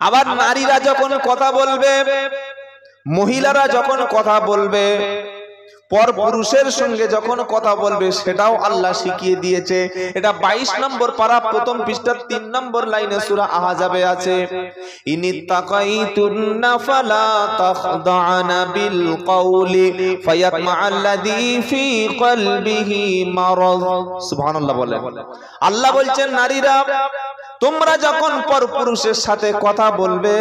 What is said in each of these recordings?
আবার নারীরা যখন কথা বলবে, মহিলারা যখন কথা বলবে, পর পুরুষের সঙ্গে যখন কথা বলবে, সেটাও আল্লাহ শিখিয়ে দিয়েছে। এটা 22 নম্বর পারা প্রথম পৃষ্ঠার 3 নম্বর লাইনে সূরা আহজাবে আছে, ইনিত্তাকাইতুন্না ফালা তাখদা'না বিল কওলি ফায়াতমা'আল্লাযী ফি কলবিহি মারাদ। সুবহানাল্লাহ বলেন। আল্লাহ বলছেন, নারীরা তোমরা যখন পরপুরুষের সাথে কথা বলবে,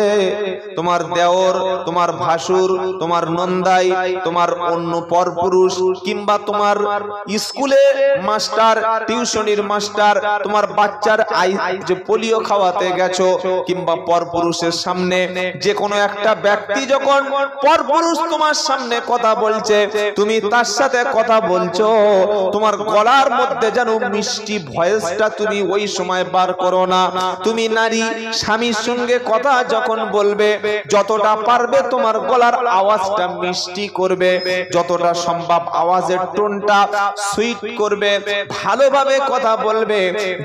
তোমার দেওর, তোমার ভাসুর, তোমার নন্দাই, তোমার অন্য পরপুরুষ, কিংবা তোমার স্কুলে মাস্টার, টিউশনির মাস্টার, তোমার বাচ্চার যে পোলিও খাওয়াতে গেছো, কিংবা পরপুরুষের সামনে যে কোনো একটা ব্যক্তি যখন পরপুরুষ তোমার সামনে কথা বলছে, তুমি তার সাথে কথা বলছো, তোমার গলার মধ্যে যেন মিষ্টি ভয়েসটা তুমি ওই সময় বার করো না। তুমি নারী স্বামীর সঙ্গে কথা যখন বলবে, যতটা পারবে তোমার গলার আওয়াজটা মিষ্টি করবে, যতটা সম্ভব আওয়াজের টোনটা সুইট করবে, ভালোভাবে কথা বলবে,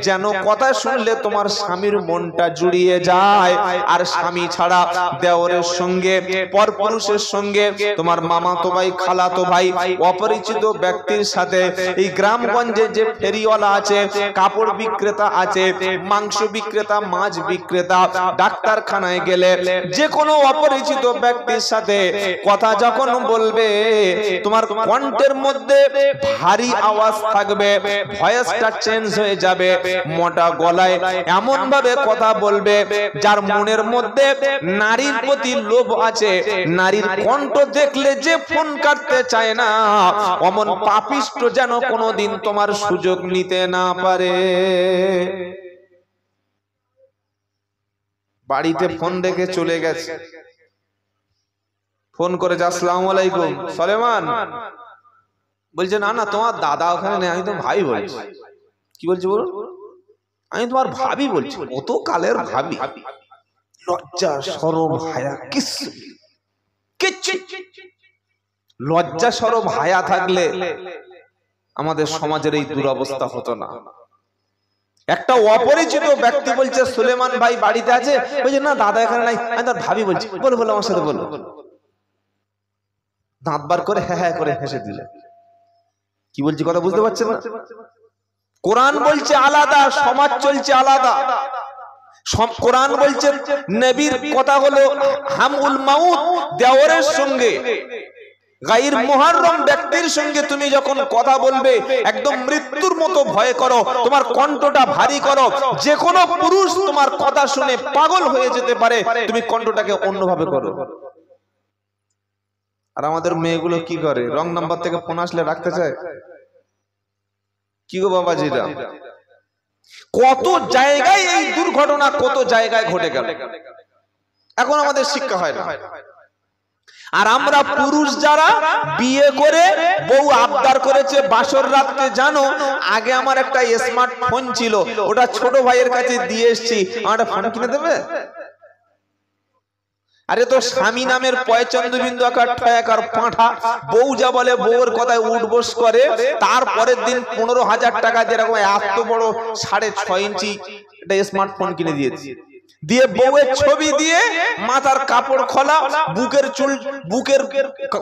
যেন কথা শুনলে তোমার স্বামীর মনটা জুড়িয়ে যায়। আর স্বামী ছাড়া দেওরের সঙ্গে, পরপুরুষের সঙ্গে, তোমার মামাতো ভাই, খালাতো ভাই, অপরিচিত ব্যক্তির সাথে, এই গ্রামগঞ্জে যে ফেরিওয়ালা আছে, কাপড় বিক্রেতা আছে, মাংস বিক্রেতা, মাছ বিক্রেতা, ডাক্তারখানায় গেলে যে কোনো অপরিচিত ব্যক্তির সাথে কথা যখন বলবে, তোমার কণ্ঠের মধ্যে ভারী আওয়াজ থাকবে, ভয়েসটা চেঞ্জ হয়ে যাবে, মোটা গলায় এমন ভাবে কথা বলবে, যার মনের মধ্যে নারীর প্রতি লোভ আছে, নারীর কণ্ঠ দেখলে যে ফোন কাটতে চায় না, অমন পাপিষ্ট যেন কোনোদিন তোমার সুযোগ নিতে না পারে। বাড়িতে ফোন দেখে চলে গেছে, ফোন করে, আসসালামু আলাইকুম সলেমান, বলছে না না তোমার দাদা ওখানে নেই, আমি তো ভাই বলছি। কি বলছি বলুন? আমি তোমার ভাবি বলছি। কত কালের ভাবি, লজ্জা শরম হায়া কিছু, লজ্জা শরম হায়া থাকলে আমাদের সমাজের এই দুরবস্থা হতো না। একটা অপরিচিত ব্যক্তি বলছে সুলেমান ভাই বাড়িতে আছে, বলছে না দাদা এখানে নাই, আমি তার ভাবি বলছি। বলো বলো আমার সাথে বলো। দাঁত বার করে হ্যাঁ হ্যাঁ করে হেসে দিলে। কি বলছি কথা বুঝতে পারছেন না? কোরআন বলছে আলাদা, সমাজ চলছে আলাদা। কোরআন বলছে নবীর কথা হলো হামউল মাউত, দেওরের সঙ্গে, গায়র মুহাররম ব্যক্তির সঙ্গে তুমি যখন কথা বলবে, একদম মৃত্যুর মতো ভয় করো, তোমার কণ্ঠটা ভারী করো, যে কোনো পুরুষ তোমার কথা শুনে পাগল হয়ে যেতে পারে, তুমি কণ্ঠটাকে অন্যভাবে করো। আর আমাদের মেয়েগুলো কি করে, রং নাম্বার থেকে ফোন আসলে রাখতে চায়। কি গো বাবাজিরা, কত জায়গায় এই দুর্ঘটনা, কত জায়গায় ঘটে গেল। এখন আমাদের শিক্ষা হয় না। আর আমরা পুরুষ যারা বিয়ে করে বউ আবদার করেছে বাসর রাতে, জানো আগে আমার একটা স্মার্টফোন ছিল, ওটা ছোট ভাইয়ের কাছে দিয়ে এসেছি, আমার একটা ফোন কিনে দেবে? আরে তো স্বামী নামের পয়চন্দ্রবিন্দু আকার ঠয়াকার পাঁঠা, বউ যা বলে বউর কথায় উঠবোস করে, তারপরের দিন 15,000 টাকা যেরকম এত বড় 6.5 ইঞ্চি একটা স্মার্টফোন কিনে দিয়েছি, দিয়ে বউয়ের ছবি দিয়ে মাথার কাপড় খোলা, বুকের চুল, বুকের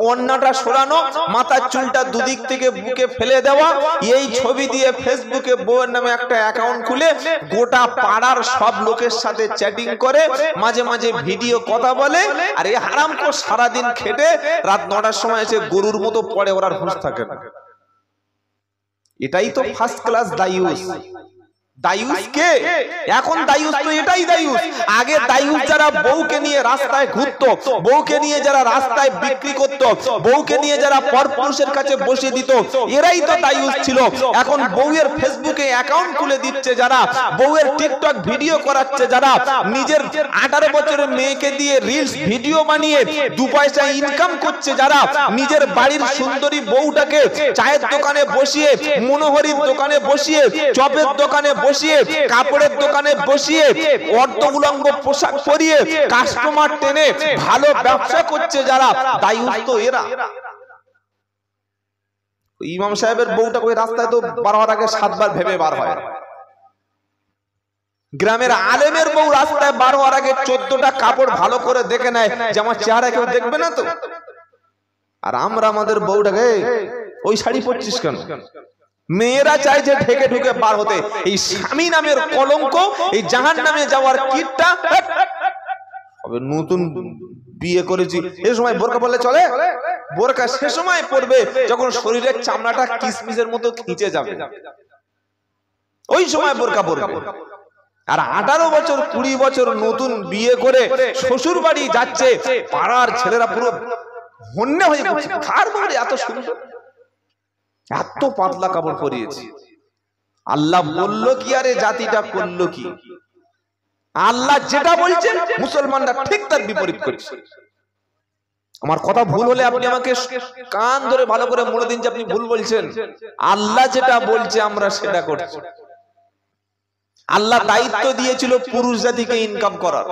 ওড়নাটা সরানো, মাথার চুলটা দুদিক থেকে বুকে ফেলে দেওয়া, এই ছবি দিয়ে ফেসবুকে বউয়ের নামে একটা অ্যাকাউন্ট খুলে গোটা পাড়ার সব লোকের সাথে চ্যাটিং করে, মাঝে মাঝে ভিডিও কথা বলে। আর এই হারামখোর সারাদিন খেটে রাত 9টার সময় এসে গরুর মতো পড়ে, ওর আর হুঁশ থাকে না। এটাই তো ফার্স্ট ক্লাস দায়ুস। দায়ুস কে? এখন দায়ুস তো এটাই দায়ুস। আগে দায়ুস যারা বউকে নিয়ে রাস্তায় ঘুরতো, বউকে নিয়ে যারা রাস্তায় বিক্রি করতো, বউকে নিয়ে যারা পরপুরুষের কাছে বসে দিত, এরাই তো দায়ুস ছিল। এখন বউয়ের ফেসবুকে অ্যাকাউন্ট খুলে দিচ্ছে যারা, বউয়ের টিকটক ভিডিও করাচ্ছে যারা, নিজের 18 বছরের মেয়েকে দিয়ে রিলস ভিডিও বানিয়ে 2 পয়সা ইনকাম করছে যারা, নিজের বাড়ির সুন্দরী বউটাকে চায়ের দোকানে বসিয়ে, মনোহরির দোকানে বসিয়ে, চপের দোকানে বসিয়ে, কাপড়ের দোকানে বসিয়ে, অর্ধ উলঙ্গ পোশাক পরিয়ে কাস্টমার টেনে ভালো ব্যবসা করছে যারা, দায়ুস তো এরা। ইমাম সাহেবের বউটা ওই রাস্তায় তো বার হওয়ার আগে 7 বার ভেবে বার হয়। গ্রামের আলেমের বউ রাস্তায় বার হওয়ার আগে 14টা কাপড় ভালো করে দেখে নেয় যে আমার চেহারা কেউ দেখবে না তো। আর আমরা আমাদের বউটাকে ওই শাড়ি পরছিস কেন? মেয়েরা চায় যে ঢেকে ঢুকে বার হতে। এই স্বামী নামের কলঙ্ক, এই জাহান্নামে যাওয়ার কিটটা। নতুন বিয়ে করেছি এ সময় বোরকা পরলে চলে? বোরকা সে সময় পরবে যখন শরীরের চামড়াটা কিসমিসের মতো খিঁচে যাবে, ওই সময় বোরকা পরবে। আর 18 বছর 20 বছর নতুন বিয়ে করে শ্বশুর বাড়ি যাচ্ছে, পাড়ার ছেলেরা পুরো হন্যে হয়ে পড়ছে, কার বাড়ি এত সুন্দর, এত পাতলা কাপড় পরিয়েছে। আল্লাহ বলল কি আর এই জাতিটা করলো কি? আল্লাহ যেটা বলছেন মুসলমানরা ঠিক তার বিপরীত করছে। আমার কথা ভুল হলে আপনি আমাকে কান ধরে ভালো করে বলে দিন যে আপনি ভুল বলছেন। আল্লাহ যেটা বলছে আমরা সেটা করছি। আল্লাহ দায়িত্ব দিয়েছিল পুরুষ জাতিকে ইনকাম করার।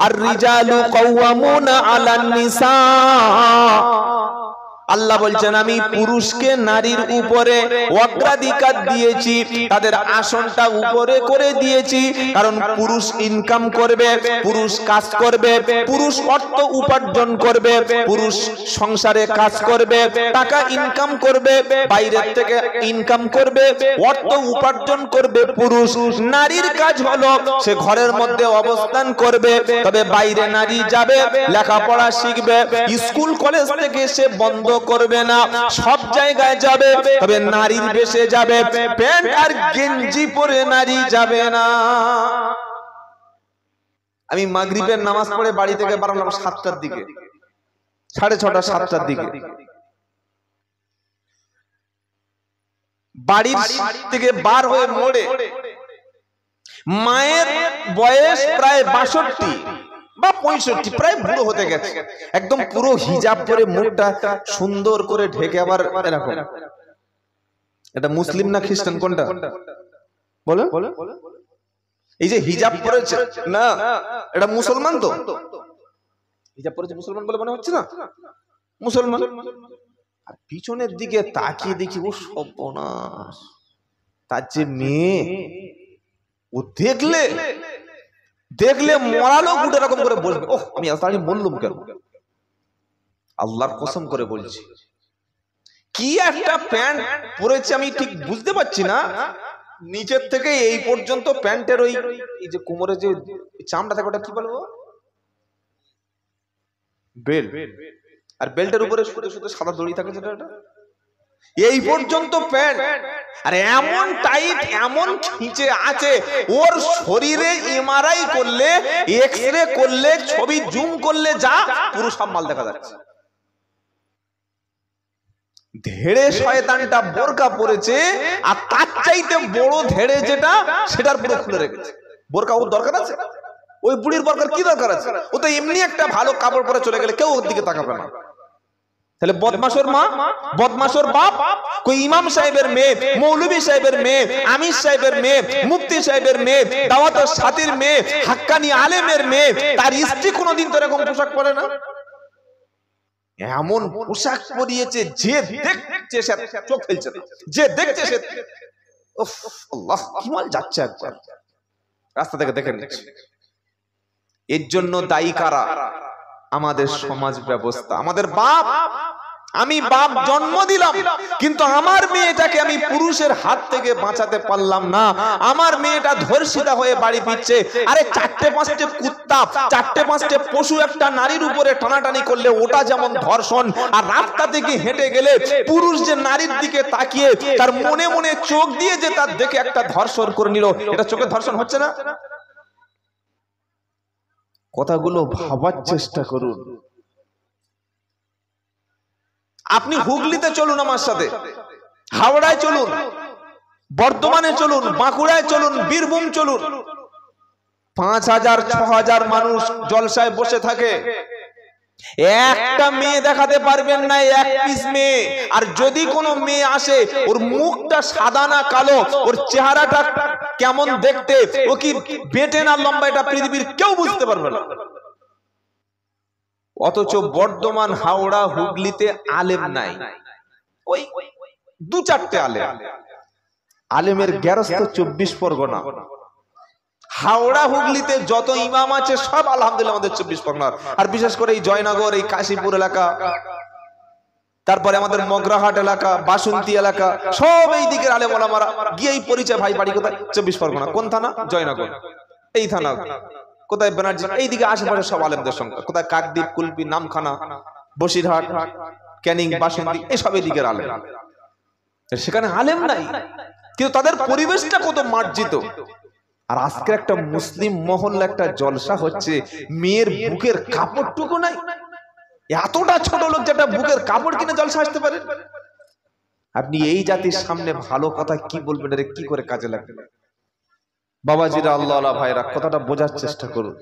আর রিজালু কাওয়ামুনা আলান নিসা, আল্লাহ বলছেন আমি পুরুষকে নারীর উপরে অগ্রাধিকার দিয়েছি, তাদের আসনটা উপরে করে দিয়েছি। কারণ পুরুষ ইনকাম করবে, পুরুষ কাজ করবে, পুরুষ অর্থ উপার্জন করবে, পুরুষ সংসারে কাজ করবে, টাকা ইনকাম করবে, বাইরের থেকে ইনকাম করবে, অর্থ উপার্জন করবে পুরুষ। নারীর কাজ হলো সে ঘরের মধ্যে অবস্থান করবে, তবে বাইরে নারী যাবে, লেখাপড়া শিখবে, স্কুল কলেজ থেকে সে বন্ধ করবে না, সব জায়গায় যাবে, তবে নারীর বেশে যাবে, প্যান্ট আর গেঞ্জি পরে নারী যাবে না। আমি মাগরিবের নামাজ পড়ে বাড়ি থেকে বেরোলাম 7টার দিকে, 6:30 7টার দিকে। বাড়ির থেকে বার হয়ে মোড়ে মায়ের বয়স প্রায় 62 বা 65, প্রায় বুড়ো হতে গেছে, একদম পুরো হিজাব পরে মুখটা সুন্দর করে ঢেকে। আবার এরকম, এটা মুসলিম না খ্রিস্টান কোনটা বলে? এই যে হিজাব পরেছে না, এটা মুসলমান তো? হিজাব পরেছে মুসলমান বলে মনে হচ্ছে না? মুসলমান। আর পিছনের দিকে তাকিয়ে দেখি ও সর্বনাশ, তার যে মেয়ে, ও দেখলে মরালো গুটে রকম করে বলবে, ওহ আমি তাড়াতাড়ি বললুম কেন? আল্লাহর কসম করে বলছি, কি একটা প্যান্ট পরেছে আমি ঠিক বুঝতে পারছি না, নিচের থেকে এই পর্যন্ত প্যান্টের ওই এই যে কোমরে যে চামড়া থাকে ওটা কি বলবো, বেল্ট, আর বেল্টের উপরে শুধু শুধু সাদা দড়ি থাকে যেটা, এই পর্যন্ত প্যান্ট। আর এমন টাইট, এমন খিঁচে আছে, ওর শরীরে এমআরআই করলে, এক্সরে করলে, ছবি জুম করলে যা পুরো সব মাল দেখা যাচ্ছে। ধেড়ে শয়তানটা বোরকা পরেছে, আর তার চাইতে বড় ধেড়ে যেটা, সেটার পুরো খুলে রেখেছে। বোরকা ওর দরকার আছে? ওই বুড়ির বোরকার কি দরকার আছে? ও তো এমনি একটা ভালো কাপড় পরে চলে গেলে কেউ ওর দিকে তাকাবে না। তাহলে বদমাশর মা, বদমাশর বাপ, কই ইমাম সাহেবের মেয়ে, মৌলভী সাহেবের মেয়ে, আমির সাহেবের মেয়ে, মুফতি সাহেবের মেয়ে, দাওয়াতের সাথীর মেয়ে, হাক্কানি আলেমের মেয়ে, তার স্ত্রী কোনোদিন তো এরকম পোশাক পরে না। এমন পোশাক পরিয়েছে যে দেখছে সে চোখ ফেলছে না, যে দেখছে সে উফ আল্লাহ কি মাল যাচ্ছে, একবার রাস্তা থেকে দেখে নিচ্ছে। এর জন্য দায়ী কারা? আমাদের সমাজ ব্যবস্থা, আমাদের বাপ। আমি বাপ জন্ম দিলাম, কিন্তু আমার মেয়েটাকে আমি পুরুষের হাত থেকে বাঁচাতে পারলাম না। আমার মেয়েটা ধর্ষিতা হয়ে বাড়ি ফিরছে। আরে 4-5টে কুত্তা, 4-5টে পশু একটা নারীর উপরে টানাটানি করলে ওটা যেমন ধর্ষণ, আর রাস্তা থেকে হেঁটে গেলে পুরুষ যে নারীর দিকে তাকিয়ে তার মনে মনে চোখ দিয়ে যে তার দেখে একটা ধর্ষণ করে নিল, এটা চোখের ধর্ষণ হচ্ছে না? কথাগুলো ভাবার চেষ্টা করুন। আপনি হুগলিতে চলুন আমার সাথে, হাওড়ায় চলুন, বর্ধমানে চলুন, বাঁকুড়ায় চলুন, বীরভূম চলুন, 5000-6000 মানুষ জলসায় বসে থাকে, একটা মেয়ে দেখাতে পারবেন না, এক পিস মেয়ে। আর যদি কোনো মেয়ে আসে, ওর মুখটা সাদা না কালো, ওর চেহারাটা কেমন দেখতে, ও কি বেটে না লম্বা, এটা পৃথিবীর কেউ বুঝতে পারবে না। অথচ বর্ধমান, হাওড়া, হুগলিতে আলেম নাই, ওই 2-4টে আলেম। আলেমের গেরস্ত 24 পরগনা, হাওড়া হুগলিতে যত ইমাম আছে সব আলহামদুলিল্লাহ আমাদের 24 পরগনার, আর বিশেষ করে এই জয়নগর, এই কাশীপুর এলাকা, তারপরে আমাদের মগরাহাট এলাকা, বাসন্তী এলাকা, সব এই দিকের আলেম ওলামারা গিয়েই পরিচয়, ভাই বাড়ি কোথায়? 24 পরগনা। কোন থানা? জয়নগর। এই থানা কোথায়? বেনার্জি। এইদিকে আশেপাশে সব আলেমদের সংখ্যা। কোথায়? কাকদ্বীপ, কুলপি, নামখানা, বসিরহাট, ক্যানিং, বাসন্তী, এইসব এই দিকের আলেম। সেখানে আলেম নাই, কিন্তু তাদের পরিবেশটা কত মার্জিত। আর আজকে একটা মুসলিম মহল্লা একটা জলসা হচ্ছে, মেয়ের বুকের কাপড়টুকু নাই। এতটা ছোট লোক যেটা বুকের কাপড় কিনে জলসা আসতে পারে। আপনি এই জাতির সামনে ভালো কথা কি বলবেন? রে কি করে কাজে লাগবে? বাবাজিরা, আল্লাহ আল্লাহ ভাইরা, কথাটা বোঝার চেষ্টা করুন।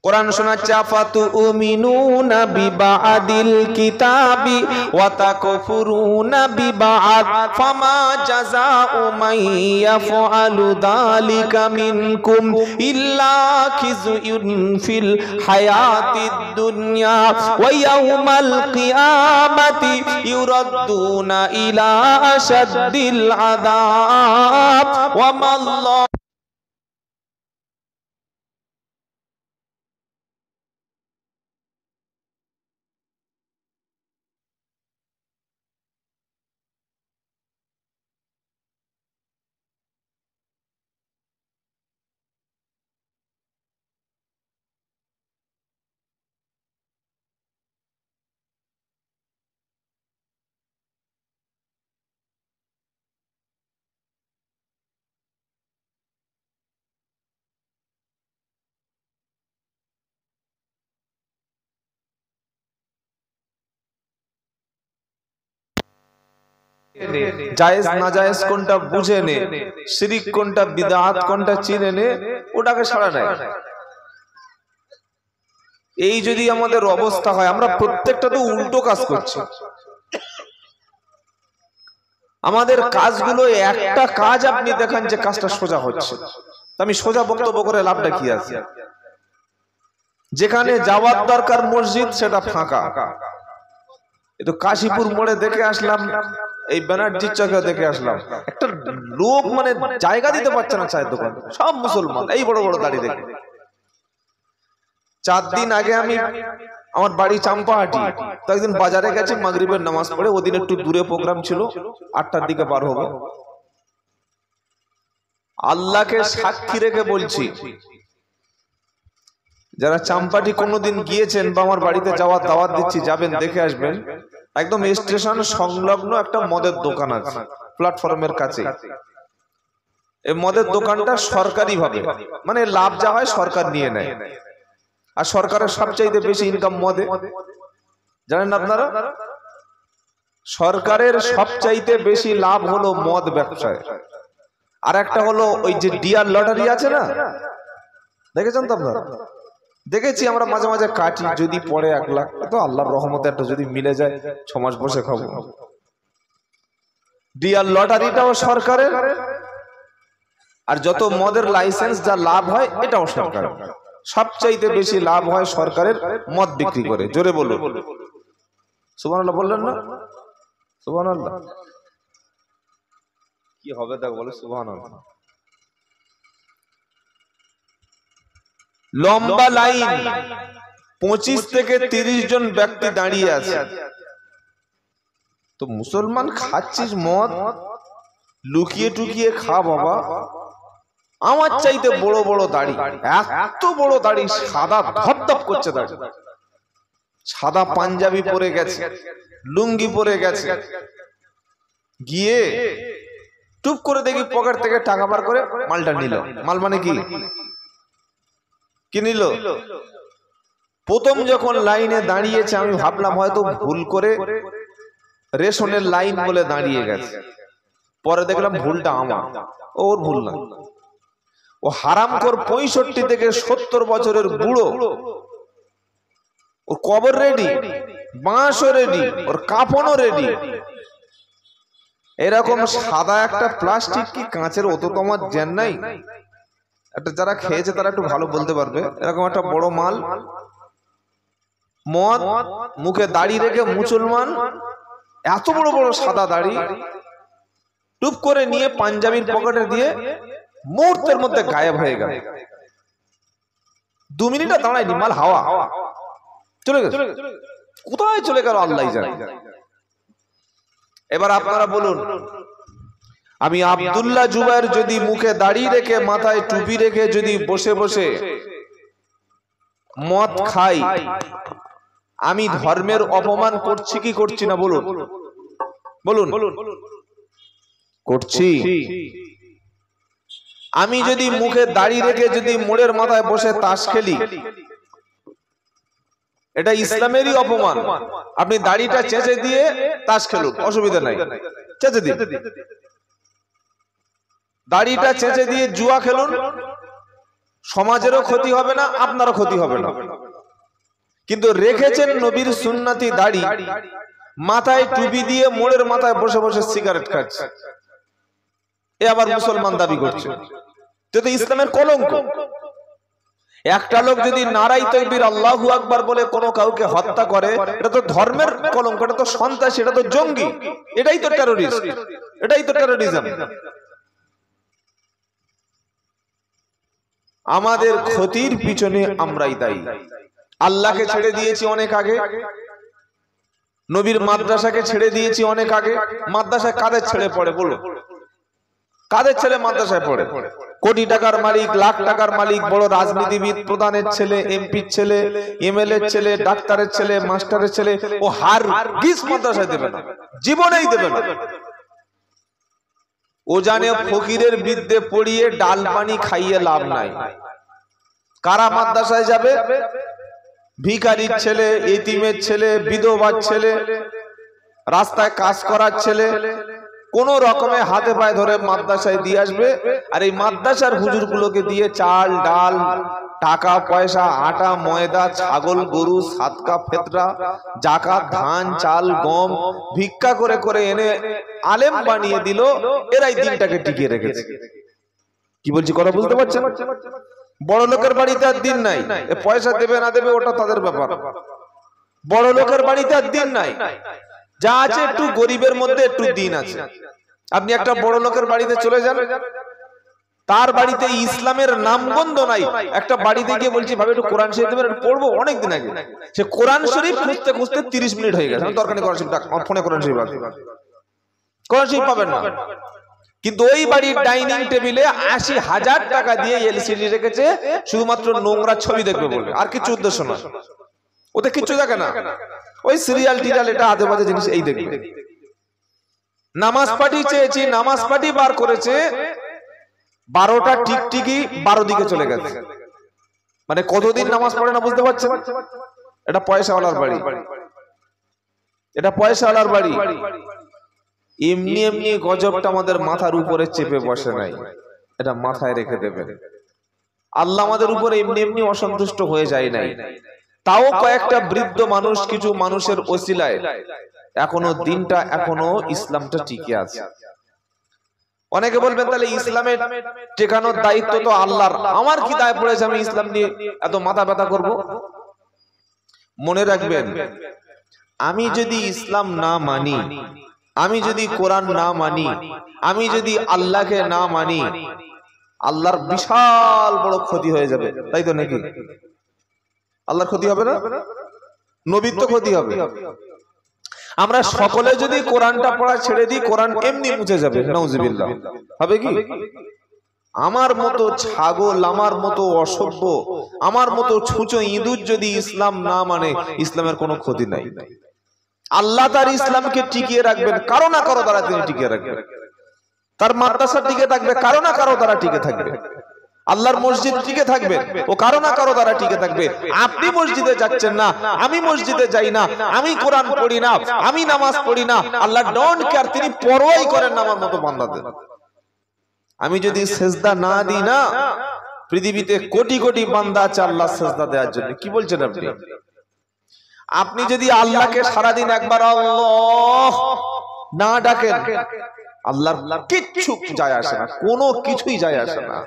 কোরআন শোনাচ্ছে, আফাতুমিনুনা বিবাদিল কিতাবি ওয়া তাকফুরুনা বিবাদ ফামা জাযাউ মান ইয়াফআলু যালিকা মিনকুম ইল্লা খিজয়ুন ফিল হায়াতিদ দুনিয়া ওয়া ইয়াউমাল কিয়ামাতি ইউরাদ্দুনা ইলা আশাদ্দিল আযাব ওয়া মাল্লাহু জায়েজ না জায়েজ কোনটা বুঝে নে, শিরিক কোনটা, বিদআত কোনটা চিনে নে, ওটাকে ছাড়া নাই। এই যদি আমাদের অবস্থা হয়, আমরা প্রত্যেকটা তো উল্টো কাজ করছি। আমাদের কাজগুলো একটা কাজ আপনি দেখেন যে কাজটা সোজা হচ্ছে, আমি সোজা বক্তব্য করে লাভটা কি আছে? যেখানে যাওয়ার দরকার মসজিদ, সেটা ফাঁকা। একটু কাশীপুর মোড়ে দেখে আসলাম, এই ব্যানার্জির চকে দেখে আসলাম, একটা লোক মানে জায়গা দিতে পারছে না চায়ের দোকান, সব মুসলমান, এই বড় বড় দাড়ি দেখে। 4 দিন আগে আমি, আমার বাড়ি চাম্পাহাটি, তো একদিন বাজারে গেছি মাগরিবের নামাজ পড়ে, ওদিন একটু দূরে প্রোগ্রাম ছিল, 8টার দিকে বার হবো। আল্লাহকে সাক্ষী রেখে বলছি, যারা চাম্পাটি কোনোদিন গিয়েছেন বা আমার বাড়িতে যাওয়ার দাওয়াত দিচ্ছি, যাবেন, দেখে আসবেন, একদম স্টেশন সংলগ্ন একটা মদের দোকান আছে প্ল্যাটফর্মের কাছে। এই মদের দোকানটা সরকারি ভাবে, মানে লাভ যা হয় সরকার নিয়ে নেয়, আর সরকারের সবচাইতে বেশি ইনকাম মদে, জানেন আপনারা? সরকারের সবচাইতে বেশি লাভ হলো মদ ব্যবসায়। আর একটা হলো ওই যে ডিয়ার লটারি আছে না, দেখেছেন তো আপনারা? দেখেছি আমরা, মাঝে মাঝে কাটি, যদি পড়ে 1 লাখ, তো আল্লাহর রহমতে একটা যদি মিলে যায় 6 মাস বসে খাবো। ডিয়ার লটারিটাও সরকারের, আর যত মদের লাইসেন্স যা লাভ হয় এটাও সরকারের। সবচাইতে বেশি লাভ হয় সরকারের মদ বিক্রি করে। জোরে বলুন সুবহানাল্লাহ। বললেন না সুবহানাল্লাহ? কি হবে দেখ, বলে সুবহানাল্লাহ। লম্বা লাইন, 25 থেকে 30 জন ব্যক্তি দাঁড়িয়ে আছে। তো মুসলমান খাচ্ছিস মদ, লুকিয়ে টুকিয়ে খা বাবা। আমার চাইতে বড় বড় দাড়ি, এত বড় দাড়ি, সাদা ধপধপ করছে দাড়ি, সাদা পাঞ্জাবি পরে গেছে, লুঙ্গি পরে গেছে, গিয়ে টুপ করে দেখি পকেট থেকে টাকা বার করে মালটা নিল। মাল মানে কি? কি নিল? প্রথম যখন লাইনে দাঁড়িয়েছে আমি ভাবলাম হয়তো ভুল করে রেশনের লাইন বলে দাঁড়িয়ে গেছে, পরে দেখলাম ভুলটা আমার, ওর ভুল না। ও হারামখোর 65 থেকে 70 বছরের বুড়ো, ওর কবর রেডি, বাঁশও রেডি, ওর কাফনও রেডি। এরকম সাদা একটা প্লাস্টিক কি কাঁচের, অত তোমার জ্ঞান নাই? একটা যারা খেয়েছে তারা একটু ভালো বলতে পারবে। এরকম একটা বড় মাল, মদ, মুখে দাড়ি রেখে মুসলমান, এত বড় বড় সাদা দাড়ি, টুপ করে নিয়ে পাঞ্জাবির পকেটে দিয়ে মুহূর্তের মধ্যে গায়েব হয়ে গেল। 2 মিনিট দাঁড়ায়নি, মাল হাওয়া চলে গেছে। কোথায় চলে গেল আল্লাহই জানে। এবার আপনারা বলুন, আমি আব্দুল্লাহ জুবায়ের যদি মুখে দাড়ি রেখে মাথায় টুপি রেখে যদি বসে বসে মদ খাই, আমি ধর্মের অপমান করছি কি করছি না? বলুন বলুন, করছি। আমি যদি মুখে দাড়ি রেখে যদি মোড়ের মাথায় বসে তাস খেলি, এটা ইসলামেরই অপমান। আপনি দাড়িটা চেঁচে দিয়ে তাস খেলুন, অসুবিধা নাই, চেঁচে দিন। দাড়িটা চেঁচে দিয়ে জুয়া খেলুন, সমাজেরও ক্ষতি হবে না, আপনারও ক্ষতি হবে না। কিন্তু রেখেছেন নবীর সুন্নতি দাড়ি, মাথায় টুপি দিয়ে মোড়ের মাথায় বসে বসে সিগারেট খাচ্ছে, এ আবার মুসলমান দাবি করছে। তো ইসলামের কলঙ্ক। একটা লোক যদি নারাই তাকবীর আল্লাহু আকবার বলে কোনো কাউকে হত্যা করে, এটা তো ধর্মের কলঙ্ক, এটা তো সন্ত্রাসী, এটা তো জঙ্গি, এটাই তো টেররিস্ট, এটাই তো টেররিজম। আমাদের ক্ষতির পিছনে আমরাই দায়ী। আল্লাহকে ছেড়ে দিয়েছি অনেক আগে, নবীর মাদ্রাসাকে ছেড়ে দিয়েছি অনেক আগে। মাদ্রাসায় কাদের ছেড়ে পড়ে বলো? কাদের ছেলে মাদ্রাসায় পড়ে? কোটি টাকার মালিক, লাখ টাকার মালিক, বড় রাজনীতিবিদ, প্রধানের ছেলে, এমপির ছেলে, এমএলএর ছেলে, ডাক্তারের ছেলে, মাস্টারের ছেলে। ও হারগিজ মাদ্রাসায় দেবে না, জীবনেই দেবে না। ও জানে ফকিরের বিদ্যে পড়িয়ে ডাল পানি খাইয়ে লাভ নাই। কারা মাদ্রাসায় যাবে? ভিখারির ছেলে, এতিমের ছেলে, বিধবার ছেলে, রাস্তায় কাজ করার ছেলে, কোন রকমে হাতে পায়ে ধরে মাদ্রাসায় দিয়ে আসবে। আর এই মাদ্রাসার হুজুরগুলোকে দিয়ে চাল ডাল, টাকা পয়সা, আটা ময়দা, ছাগল গরু, সাদকা ফেতরা, জাকাত, ধান চাল গম ভিক্ষা করে করে এনে আলেম বানিয়ে দিল। এরাই দিনটাকে টিকিয়ে রেখেছে। কি বলছি কথা বুঝতে পারছেন? বড় লোকের বাড়িতে আর দিন নাই, পয়সা দেবে না দেবে ওটা তাদের ব্যাপার। বড় লোকের বাড়িতে আর দিন নাই, যা আছে একটু গরিবের মধ্যে একটু দিন আছে। আপনি একটা বড় লোকের বাড়িতে চলে যান, তার বাড়িতে ইসলামের নামগন্ধ নাই। একটা বাড়িতে গিয়ে বলছি ভাবে একটু কোরআন শরীফ দেবেন, পড়বো, অনেকদিন আগে সে কোরআন শরীফ খুঁজতে খুঁজতে 30 মিনিট হয়ে গেছে। দরকার নেই কোরআন শরীফ, আমার ফোনে কোরআন শরীফ আছে, কোরআন শরীফ পাবেন না। কিন্তু ওই বাড়ির ডাইনিং টেবিলে 80,000 টাকা দিয়ে এলসিডি রেখেছে, শুধুমাত্র নোংরা ছবি দেখবে বলে, আর কিছু উদ্দেশ্য না। ওতে কিছু দেখে না, ওই সিরিয়াল টিরিয়াল এটা আজে বাজে জিনিস এই দেখবে। নামাজ পার্টি চেয়েছি, নামাজ পার্টি বার করেছে, 12টা টিকটিকি 12 দিকে চলে গেছে। মানে কতদিন নামাজ পড়ে না বুঝতে পারছেন? এটা পয়সাওয়ালার বাড়ি, এটা পয়সাওয়ালার বাড়ি। এমনি এমনি গজবটা আমাদের মাথার উপরে চেপে বসে নাই, এটা মাথায় রেখে দেবেন। আল্লাহ আমাদের উপরে এমনি এমনি অসন্তুষ্ট হয়ে যায় নাই। তাও কয়েকটা বৃদ্ধ মানুষ, কিছু মানুষের ওসিলায় এখনো দিনটা, এখনো ইসলামটা টিকে আছে। অনেকে বলবেন তাহলে ইসলামের টেকানোর দায়িত্ব তো আল্লাহর, আমার কি দায় পড়েছে আমি ইসলাম নিয়ে এত মাথা ব্যথা করব? মনে রাখবেন, আমি যদি ইসলাম না মানি, আমি যদি কোরআন না মানি, আমি যদি আল্লাহকে না মানি, আল্লাহর বিশাল বড় ক্ষতি হয়ে যাবে, তাই তো নাকি? আল্লাহর ক্ষতি হবে না? নবীর তো ক্ষতি হবে। আমরা সকলে যদি কোরআনটা পড়া ছেড়ে দিই, কোরআন এমনি মুছে যাবে, নাউজুবিল্লাহ। হবে কি? আমার মতো ছাগল, আমার মতো অসভ্য, আমার মতো ছুঁচো ইঁদুর যদি ইসলাম না মানে, ইসলামের কোনো ক্ষতি নাই। আল্লাহ তার ইসলামকে টিকিয়ে রাখবেন, কারো না কারো দ্বারা তিনি টিকিয়ে রাখবেন। তার মাদ্রাসা টিকে থাকবে, কারো না কারো দ্বারা টিকে থাকবে। আল্লাহর মসজিদ টিকে থাকবে, ও কারো না কারো দ্বারা টিকে থাকবে। আপনি মসজিদে যাচ্ছেন না, আমি মসজিদে যাই না, আমি কোরআন পড়ি না, আমি নামাজ পড়ি না, আল্লাহ ডোন্ট কেয়ার, তিনি পরোয়াই করেন না আমার মতো বান্দাদের। আমি যদি সেজদা না দিই না, পৃথিবীতে কোটি কোটি বান্দা আছে আল্লাহ সেজদা দেওয়ার জন্য। কি বলছেন আপনি? আপনি যদি আল্লাহকে সারাদিন একবার আল্লাহ না ডাকেন, আল্লাহর কিচ্ছু যায় আসে না, কোনো কিছুই যায় আসে না।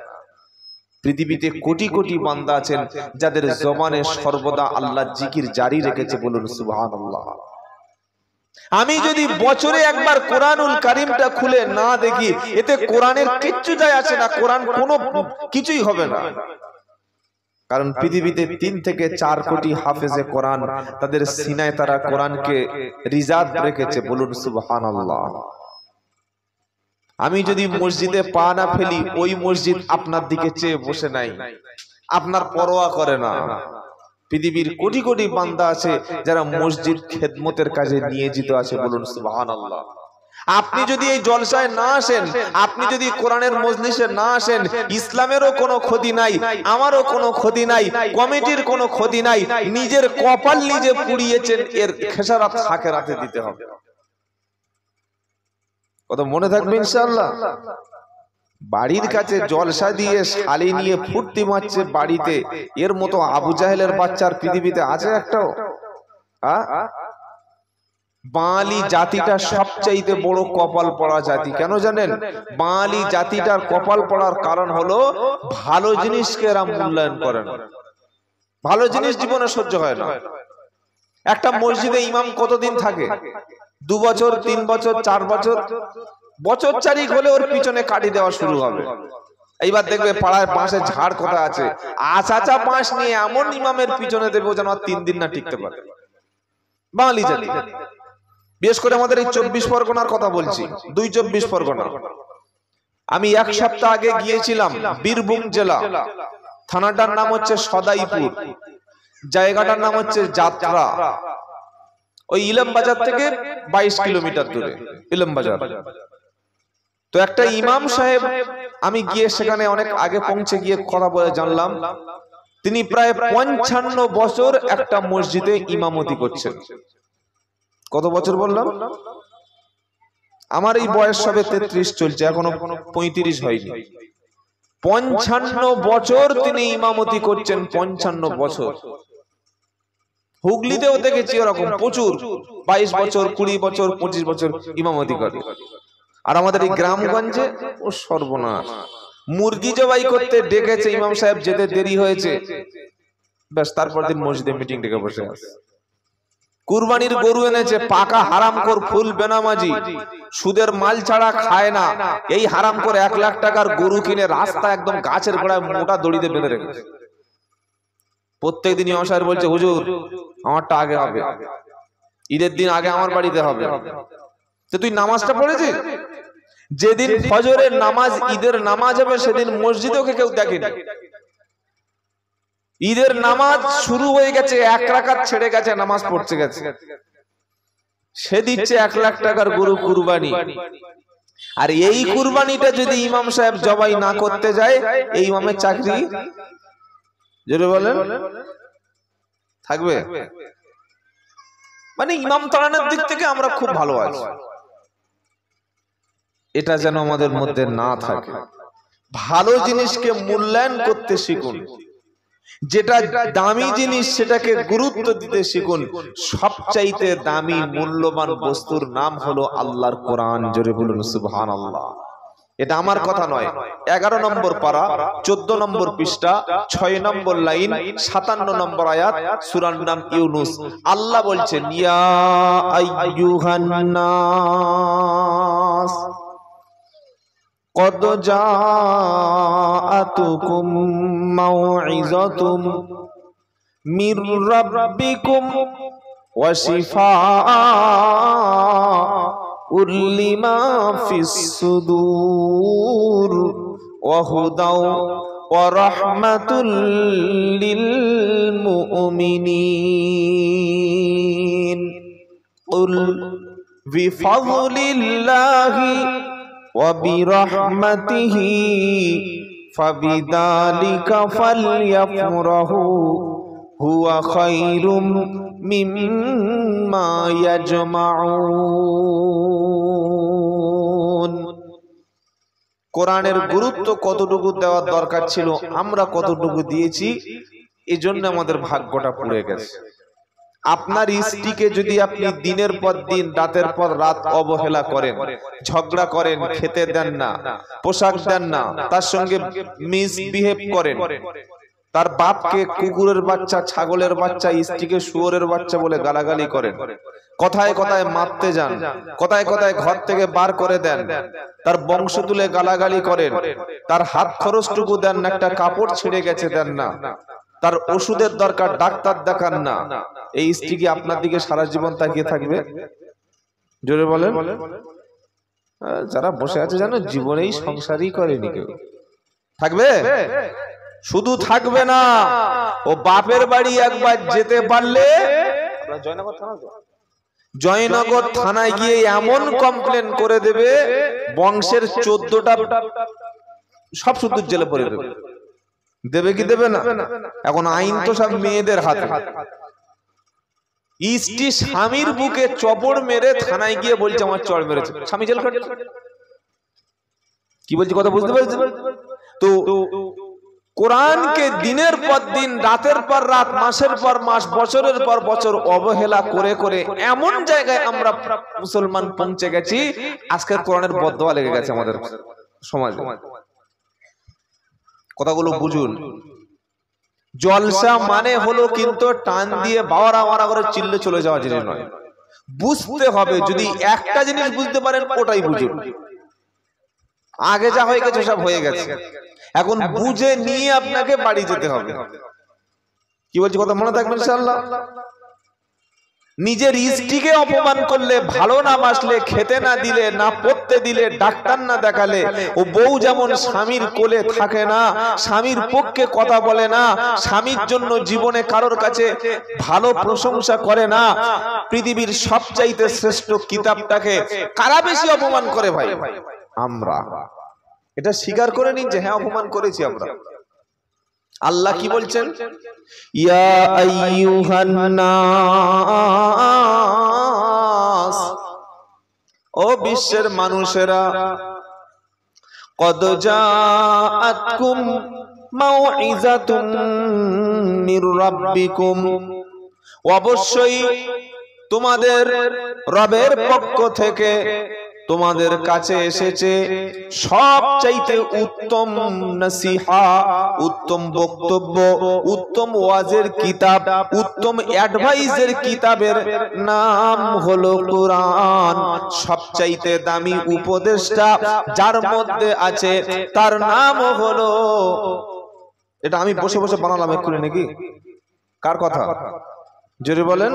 পৃথিবীতে কোটি কোটি বান্দা আছেন যাদের জবানে সর্বদা আল্লাহ জিকির জারি রেখেছে, বলুন সুবহানাল্লাহ। আমি যদি বছরে একবার কোরআনুল কারীমটা খুলে না দেখি, এতে কোরআনের কিচ্ছু যায় আসে না, কোরআন কোনো কিছুই হবে না। কারণ পৃথিবীতে 3 থেকে 4 কোটি হাফেজে কোরআন, তাদের সিনায় তারা কোরআনকে রিজার্ভ রেখেছে। বলুন সুবহানাল্লাহ। আমি যদি মসজিদে পা না ফেলি, ওই মসজিদ আপনার দিকে চেয়ে বসে নাই, আপনার পরোয়া করে না। পৃথিবীর কোটি কোটি বান্দা আছে যারা মসজিদ খেদমতের কাজে নিয়োজিত আছে। বলুন সুবহানাল্লাহ। আপনি যদি এই জলসায় না আসেন, আপনি যদি কোরআনের মজলিসে না আসেন, ইসলামেরও কোনো ক্ষতি নাই, আমারও কোনো ক্ষতি নাই, কমিটির কোনো ক্ষতি নাই। নিজের কপাল নিজে পুড়িয়েছেন, এর খেসারত আখিরাতে দিতে হবে। কত মনে থাকবে ইনশাআল্লাহ। বাড়ির কাছে জলসা দিয়ে শালি নিয়ে ফুর্তি মারছে বাড়িতে, এর মতো আবু জাহেলের বাচ্চার পৃথিবীতে আছে একটাও? বাঙালি জাতিটা সবচাইতে বড় কপাল পড়া জাতি। কেন জানেন? বাঙালি জাতিটার কপাল পড়ার কারণ হলো ভালো জিনিসকে এরা মূল্যায়ন করে না। ভালো জিনিস জীবনে সহ্য হয় না। একটা মসজিদে ইমাম কতদিন থাকে? 2 বছর, 3 বছর, 4 বছর, বছর 4 হলে ওর পিছনে কাটি দেওয়া শুরু হবে। এইবার দেখবে পাড়ায় বাঁশের ঝাড় কোথা আছে, আচাচা বাঁশ নিয়ে এমন ইমামের পিছনে দেবে যেন 3 দিন না টিকতে পারে। বাঙালি জাতি। বিশেষ করে আমাদের এই 24 পরগনার কথা বলছি, 2 24 পরগনা। আমি 1 সপ্তাহ আগে গিয়েছিলাম বীরভূম জেলা, থানাটার নাম হচ্ছে সদাইপুর, জায়গাটার নাম হচ্ছে যাত্রা। ওই ইলম বাজার থেকে 22 কিলোমিটার দূরে ইলম বাজার। তো একটা ইমাম সাহেব, আমি গিয়ে সেখানে অনেক আগে পৌঁছে গিয়ে কথা বলে জানলাম, তিনি প্রায় 55 বছর একটা মসজিদে ইমামতি করছেন। কত বছর বললাম? আমার এই বয়স সবে 33 চলছে, এখনো 35 হয়নি। 55 বছর তিনি ইমামতি করছেন। 55 বছর। হুগলিতেও দেখেছি ওরকম প্রচুর, 22 বছর, 20 বছর, 25 বছর ইমামতি করে। আর আমাদের এই গ্রামগঞ্জে ও সর্বনাশ। মুরগি জবাই করতে ডেকেছে ইমাম সাহেব, যেতে দেরি হয়েছে, ব্যাস তারপর দিন মসজিদে মিটিং ডেকে বসে আছে। কুরবানির গরু এনেছে, পাকা হারামখোর, ফুল বেনামাজি, সুদের মাল ছাড়া খায় না। এই হারামখোর 1 লাখ টাকার গরু কিনে রাস্তা একদম গাছের গোড়ায় মোটা দড়িতে বেঁধে রেখেছে। প্রত্যেকদিন ইমাম সাহেব বলছে, হুজুর আমারটা আগে হবে, ঈদের দিন আগে আমার বাড়িতে হবে। তো তুই নামাজটা পড়েছিস? যেদিন ফজরের নামাজ, ঈদের নামাজ হবে, সেদিন মসজিদে ওকে কেউ দেখেনি। ঈদের নামাজ শুরু হয়ে গেছে, 1 রাকাত ছেড়ে গেছে, নামাজ পড়তে গেছে, সে দিচ্ছে 1 লাখ টাকার গরু কুরবানি। আর এই কুরবানিটা যদি ইমাম সাহেব জবাই না করতে যায়, এই ইমামের চাকরি জোরে বলেন থাকবে? মানে ইমাম তাড়ানোর দিক থেকে আমরা খুব ভালো আছি, এটা যেন আমাদের মধ্যে না থাকে। ভালো জিনিসকে মূল্যায়ন করতে শিখুন, যেটা দামি জিনিস সেটাকে গুরুত্ব দিতে শিখুন। সবচাইতে দামি মূল্যবান বস্তুর নাম হলো আল্লাহর কোরআন। জোরে বলুন সুবহানাল্লাহ। এটা আমার কথা নয়। 11 নম্বর পারা, 14 নম্বর পৃষ্ঠা, 6 নম্বর লাইন, 57 নম্বর আয়াত, সূরার নাম ইউনুস। আল্লাহ বলছেন, ইয়া আইয়ুহান নাস قد جاءتكم موعظة من ربكم وشفاء لما في الصدور وهدى ورحمة للمؤمنين قل بفضل الله وبرحمته فبذلك فليفرحوا هو خير مما يجمعون। কোরআনের গুরুত্ব কতটুকু দেওয়ার দরকার ছিল, আমরা কতটুকু দিয়েছি, এজন্য আমাদের ভাগ্যটা পুড়ে গেছে। আপনার স্ত্রীকে যদি আপনি দিনের পর দিন, রাতের পর রাত অবহেলা করেন, ঝগড়া করেন, খেতে দেন না, পোশাক দেন না, তার সঙ্গে মিসবিহেভ করেন, তার বাপকে কুকুরের বাচ্চা, ছাগলের বাচ্চা, স্ত্রীকে শুয়োরের বাচ্চা বলে গালাগালি করেন, কথায় কথায় মারতে যান, কথায় কথায় ঘর থেকে বার করে দেন, তার বংশ তুলে গালাগালি করেন, তার হাত খরচটুকু দেন না, একটা কাপড় ছিঁড়ে গেছে দেন না, তার ওষুধের দরকার ডাক্তার দেখান না, এই স্ত্রী কি আপনার দিকে সারা জীবন তাকিয়ে থাকবে? জোরে বলেন। যারা বসে আছে জানো জীবনেই সংসারই করেনি কেউ, থাকবে? শুধু থাকবে না, ও বাপের বাড়ি একবার যেতে পারলে জয়নগর থানায় গিয়ে এমন কমপ্লেন করে দেবে, বংশের 14টা সব শুধু জেলে পড়ে দেবে। দেবে কি দেবে না? এখন আইন তো সব মেয়েদের হাতে। স্ত্রী স্বামীর বুকে চপড় মেরে থানায় গিয়ে বলছে আমার চড় মেরেছে, স্বামী জেল খাটে। কি বলছি কথা বুঝতে পারছেন? তো কোরআনকে দিনের পর দিন, রাতের পর রাত, মাসের পর মাস, বছরের পর বছর অবহেলা করে করে এমন জায়গায় আমরা মুসলমান পৌঁছে গেছি, আজকে কোরআনের বদদোয়া লেগে গেছে আমাদের সমাজে। কথাগুলো বুঝুন। জলসা মানে হলো কিন্তু টান দিয়ে বাওয়ারা মারা করে চিল্লে চলে যাওয়া জিনিস নয়। বুঝতে হবে, যদি একটা জিনিস বুঝতে পারেন ওটাই বুঝুন। আগে যা হয়ে গেছে সব হয়ে গেছে, এখন বুঝে নিয়ে আপনাকে বাড়ি যেতে হবে। কি বলছি কথা মনে থাকবে ইনশাআল্লাহ। নিজের স্ত্রীকে অপমান করলে, ভালো না বাসলে, খেতে না দিলে, না পড়তে দিলে, ডাক্তার না দেখালে, ও বউ যেমন স্বামীর কোলে থাকে না, স্বামীর পক্ষে কথা বলে না, স্বামীর জন্য জীবনে কারোর কাছে ভালো প্রশংসা করে না, পৃথিবীর সবচাইতে শ্রেষ্ঠ কিতাবটাকে কারা বেশি অপমান করে? ভাই আমরা। এটা স্বীকার করে নিন যে হ্যাঁ অপমান করেছি আমরা। আল্লাহ কি বলছেন? ইয়া আইয়ুহান নাস, ও বিশ্বের মানুষেরা, কদ জাআতকুম মাউইযাতুম মির রাব্বিকুম, অবশ্যই তোমাদের রবের পক্ষ থেকে তোমাদের কাছে এসেছে সবচাইতে উত্তম নসিহা, উত্তম বক্তব্য, উত্তম ওয়াজের কিতাব, উত্তম অ্যাডভাইসের কিতাবের নাম হলো কোরআন। সবচাইতে দামি উপদেশটা যার মধ্যে আছে তার নাম হলো, এটা আমি বসে বসে বানালাম এক্ষুনি নাকি? কার কথা? জোরে বলেন।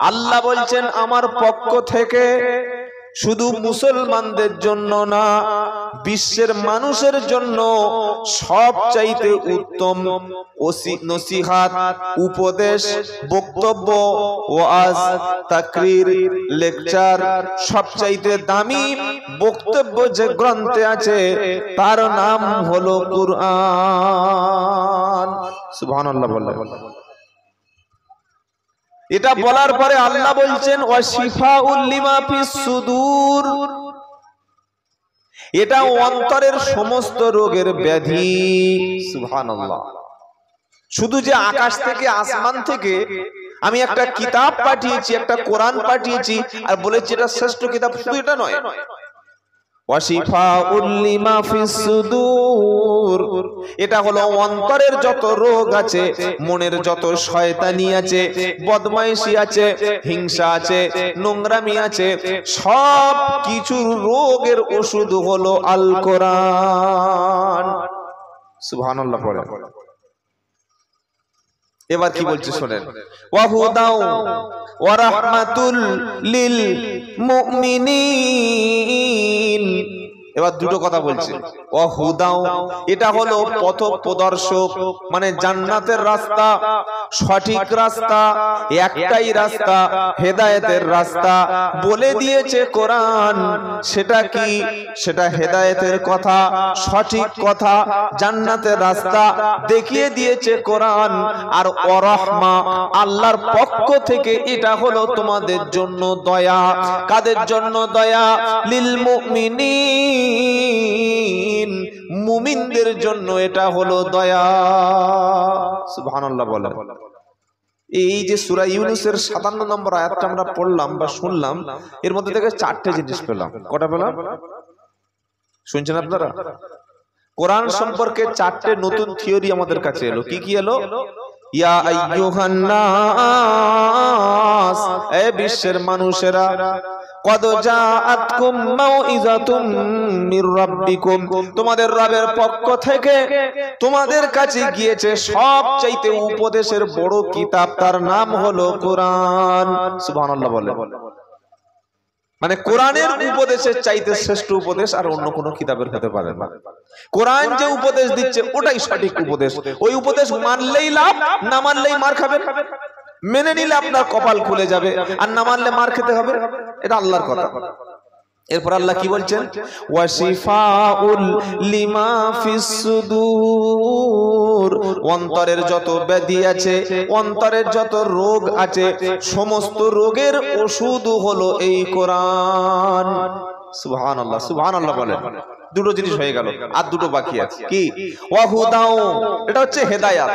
আল্লাহ বলছেন আমার পক্ষ থেকে শুধু মুসলমানদের জন্য না, বিশ্বের মানুষের জন্য সবচাইতে উত্তম নসিহত, উপদেশ, বক্তব্য, ওয়াজ, তাকরীর, লেকচার, সবচাইতে দামি বক্তব্য যে গ্রন্থে আছে তার নাম হলো কুরআন। সুবহানাল্লাহ বললেন। এটা বলার পরে আল্লাহ বলছেন ওয়াশিফাউল লিমা ফিস সুদূর, এটা অন্তরের সমস্ত রোগের ব্যাধি। সুবহানাল্লাহ। শুধু যে আকাশ থেকে, আসমান থেকে আমি একটা কিতাব পাঠিয়েছি, একটা কোরআন পাঠিয়েছি আর বলেছি এটা শ্রেষ্ঠ কিতাব, শুধু এটা নয়, ওয়াশিফাউল লিমা ফিস সুদূর, এটা হলো অন্তরের যত রোগ আছে, মনের যত শয়তানি আছে, বদমাইশি আছে, হিংসা আছে, নোংরামি আছে, সব কিছুর রোগের ওষুধ হলো আল কোরআন। সুবহানাল্লাহ পড়ে। এবার কি বলছে শুনেন, ওয়া হুদাও ওয়া রাহমাতুল লিল মুমিনিন। এবার দুটো কথা বলছে। ওয়া হুদাও, এটা হলো পথ প্রদর্শক, মানে জান্নাতের রাস্তা, সঠিক রাস্তা, একটাই রাস্তা, হেদায়েতের রাস্তা বলে দিয়েছে কোরআন। সেটা কি? সেটা হেদায়েতের কথা, সঠিক কথা, জান্নাতের রাস্তা দেখিয়ে দিয়েছে কোরআন। আর ওয়ারাহমা, আল্লাহর পক্ষ থেকে এটা হলো তোমাদের জন্য দয়া। কাদের জন্য দয়া? লিল মুমিনিন, মুমিনদের জন্য এটা হলো দয়া। সুবহানাল্লাহ বলে। এই যে সূরা ইউনূসের ৫৭ নম্বর আয়াতটা আমরা পড়লাম বা শুনলাম, এর মধ্যে থেকে চারটে জিনিস পেলাম। কটা পেলাম শুনছেন আপনারা? কোরআন সম্পর্কে চারটে নতুন থিওরি আমাদের কাছে এলো। কি কি এলো? ইয়া আইয়ুহান নাস, এ বিশ্বের মানুষেরা, কদ জাআতকুম মাউইযাতুম মির রাব্বিকুম, তোমাদের রবের পক্ষ থেকে তোমাদের কাছে গিয়েছে সবচাইতে উপদেশের বড় কিতাব, তার নাম হলো কোরআন। সুবহানাল্লাহ বলে। মানে কোরআনের উপদেশের চাইতে শ্রেষ্ঠ উপদেশ আর অন্য কোনো কিতাবের হতে পারে না। কোরআন যে উপদেশ দিচ্ছে ওটাই সঠিক উপদেশ। ওই উপদেশ মানলেই লাভ, না মানলেই মার খাবেন। মেনে নিলে আপনার কপাল খুলে যাবে, আর না মানলে মার খেতে হবে। এটা আল্লাহর কথা। এরপর আল্লাহ কি বলছেন? ওয়াশিফাউল লিমা ফিস সুদূর, অন্তরের যত ব্যাধি আছে, অন্তরের যত রোগ আছে, সমস্ত রোগের ওষুধ হলো এই কোরআন। সুবহানাল্লাহ, সুবহানাল্লাহ বলেন। দুটো জিনিস হয়ে গেল, আর দুটো বাকি আছে। কি? ওয়াহুদাও, এটা হচ্ছে হেদায়াত।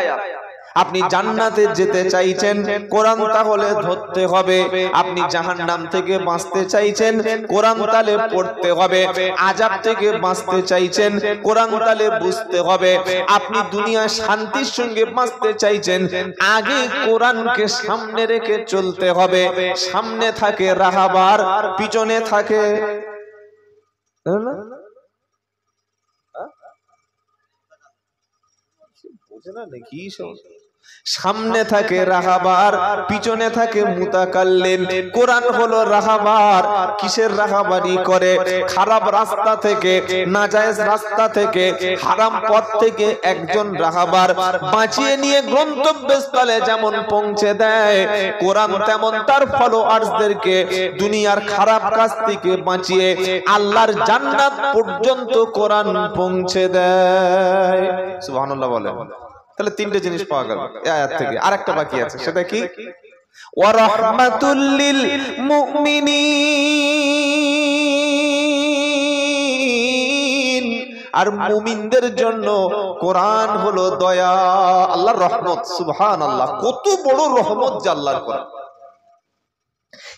আপনি জান্নাতে যেতে চাইছেন, কোরআন তাহলে ধরতে হবে। আপনি জাহান্নাম থেকে বাঁচতে চাইছেন, কোরআন তাহলে পড়তে হবে। আযাব থেকে বাঁচতে চাইছেন, কোরআন তাহলে বুঝতে হবে। আপনি দুনিয়া শান্তির সঙ্গে বাঁচতে চাইছেন, আগে কোরআনকে সামনে রেখে চলতে হবে। সামনে থাকে রাহাবার, পিছনে থাকে সামনে থাকে রাহাবার, পিছনে থাকে মুতাকাল্লিম। কোরআন হলো রাহাবার। কিসের রাহাবারি করে? খারাপ রাস্তা থেকে, নাজায়েজ রাস্তা থেকে, হারাম পথ থেকে একজন রাহাবার বাঁচিয়ে নিয়ে গন্তব্যস্থলে যেমন পৌঁছে দেয়, কোরআন তেমন তার ফলোয়ার্সদেরকে দুনিয়ার খারাপ কাজ থেকে বাঁচিয়ে আল্লাহর জান্নাত পর্যন্ত কোরআন পৌঁছে দেয়। সুবহানাল্লাহ বলে। তাহলে তিনটে জিনিস পাওয়া গেল এই আয়াত থেকে। আরেকটা বাকি আছে, সেটা কি? ওয়া রাহমাতুল লিল মুমিনিন, আর মুমিনদের জন্য কোরআন হলো দয়া, আল্লাহর রহমত। সুবহানাল্লাহ, কত বড় রহমত যে আল্লাহর কোরআন।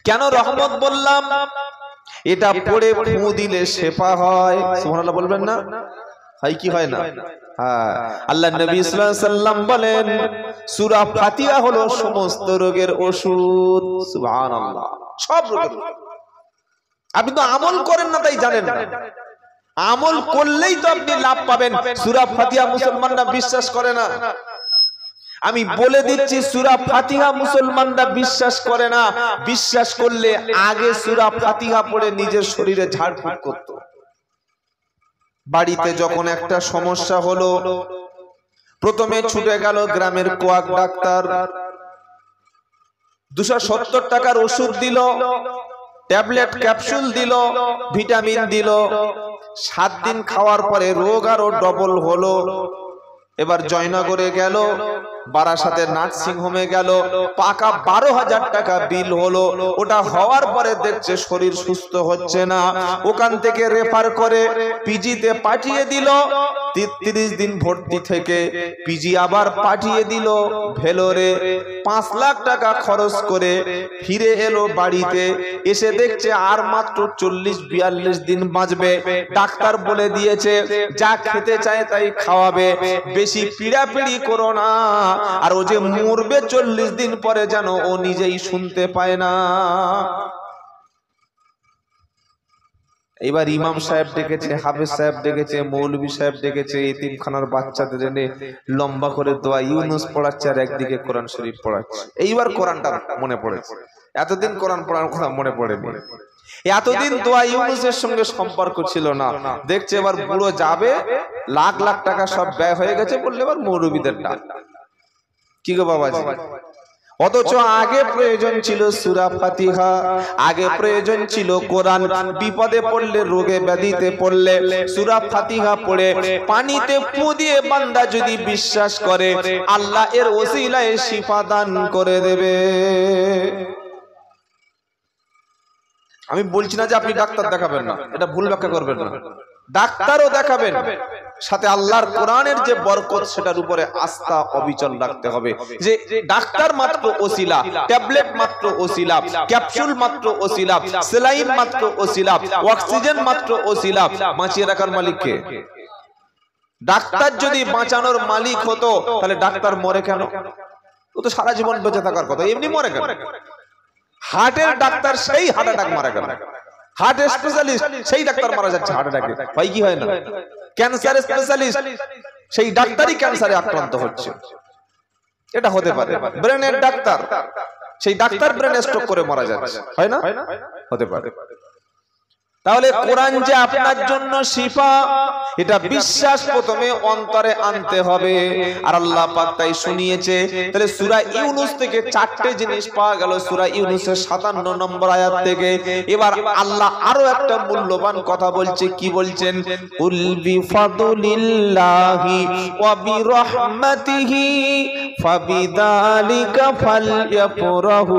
কেন রহমত বললাম? এটা পড়ে ফু দিলে শেফা হয়। সুবহানাল্লাহ বলবেন না? হয় কি হয় না? হ্যাঁ, আল্লাহ নবী সাল্লাল্লাহু আলাইহি সাল্লাম বলেন সূরা ফাতিহা হলো সমস্ত রোগের ওষুধ। সুবহানাল্লাহ, সব রোগের। আপনি তো আমল করেন না তাই জানেন না। আমল করলেই তো আপনি লাভ পাবেন। সূরা ফাতিহা মুসলমানরা বিশ্বাস করে না। আমি বলে দিচ্ছি, সূরা ফাতিহা মুসলমানরা বিশ্বাস করে না। বিশ্বাস করলে আগে সূরা ফাতিহা পড়ে নিজের শরীরে ঝাড়ফুঁক করত। বাড়িতে যখন একটা সমস্যা হলো, প্রথমে ছুটে গেল গ্রামের কোয়াক ডাক্তার, 270 টাকার ওষুধ দিল, ট্যাবলেট ক্যাপসুল দিল, ভিটামিন দিল। 7 দিন খাওয়ার পরে রোগ আরো ডবল হলো। এবার জয়নগরে গেল, বারাসাতে নার্সিং হোমে গেল, পাকা 12,000 টাকা বিল হলো। ওটা হওয়ার পরে দেখছে শরীর সুস্থ হচ্ছে না, ওখান থেকে রেফার করে পিজিতে পাঠিয়ে দিল। 33 দিন ভর্তি থেকে পিজি আবার পাঠিয়ে দিল ভেলোরে। 5 লাখ টাকা খরচ করে ফিরে এলো বাড়িতে। এসে দেখছে আর মাত্র 40-42 দিন বাঁচবে। ডাক্তার বলে দিয়েছে যা খেতে চায় তাই খাওয়াবে, বেশি পিড়াপিড়ি করো না। আর ও যে মরবে 40 দিন পরে যেন ও নিজেই শুনতে পায় না। এবার ইমাম সাহেব ডেকেছে, হাফেজ সাহেব ডেকেছে, মৌলভী সাহেব ডেকেছে, এতিমখানার বাচ্চাদের এনে লম্বা করে দোয়া ইউনুস পড়াচ্ছে আর একদিকে কোরআন শরীফ পড়াচ্ছে। এইবার কোরআনটা মনে পড়েছে। এতদিন কোরআন পড়ার কথা মনে পড়েনি। এতদিন দোয়া ইউনুসের সঙ্গে সম্পর্ক ছিল না। দেখছে এবার বুড়ো যাবে, লাখ লাখ টাকা সব ব্যয় হয়ে গেছে, বললে এবার মৌলভীদের ডাক। কি গো বাবাজি? অথচ আগে প্রয়োজন ছিল সূরা ফাতিহা, আগে প্রয়োজন ছিল কোরআন। বিপদে পড়লে, রোগে ব্যাধিতে পড়লে সূরা ফাতিহা পড়ে পানিতে ফু দিয়ে বান্দা যদি বিশ্বাস করে, আল্লাহ এর ওসিলায় শিফা দান করে দেবে। আমি বলছি না যে আপনি ডাক্তার দেখাবেন না, এটা ভুল ব্যাখ্যা করবেন না। ডাক্তারও দেখাবেন, সাথে আল্লাহর কোরআনের যে বরকত সেটার উপরে আস্থা অবিচল রাখতে হবে। যে ডাক্তার মাত্র ওসিলা, ট্যাবলেট মাত্র ওসিলা, ক্যাপসুল মাত্র ওসিলা, সেলাইন মাত্র ওসিলা, অক্সিজেন মাত্র ওসিলা। বাঁচিয়ে রাখার মালিক কে? ডাক্তার যদি বাঁচানোর মালিক হতো তাহলে ডাক্তার মরে কেন? ও তো সারা জীবন বেঁচে থাকার কথা, এমনি মরে কেন? হার্টের ডাক্তার সেই হার্ট অ্যাটাক মারা কেন? হার্ট স্পেশালিস্ট সেই ডাক্তার মারা যাচ্ছে হার্ট অ্যাটাকে, হয় কি হয় না? ক্যান্সার স্পেশালিস্ট সেই ডাক্তারই ক্যান্সারে আক্রান্ত হচ্ছে, এটা হতে পারে। ব্রেনের ডাক্তার সেই ডাক্তার ব্রেন স্ট্রোক করে মারা যাচ্ছে, হয় না? হতে পারে। তাহলে কোরআন যে আপনার জন্য শিফা, এটা বিশ্বাস প্রথমে অন্তরে আনতে হবে। আর আল্লাহ পাক তাই শুনিয়েছে। তাহলে সূরা ইউনূস থেকে চারটে জিনিস পাওয়া গেল সূরা ইউনূসের 57 নম্বর আয়াত থেকে। এবার আল্লাহ আরো একটা মূল্যবান কথা বলছে, কি বলছেন? কুল বিফাদলিল্লাহি ওয়া বিরহমাতিহি ফাবিযালিকা ফালইফরাহু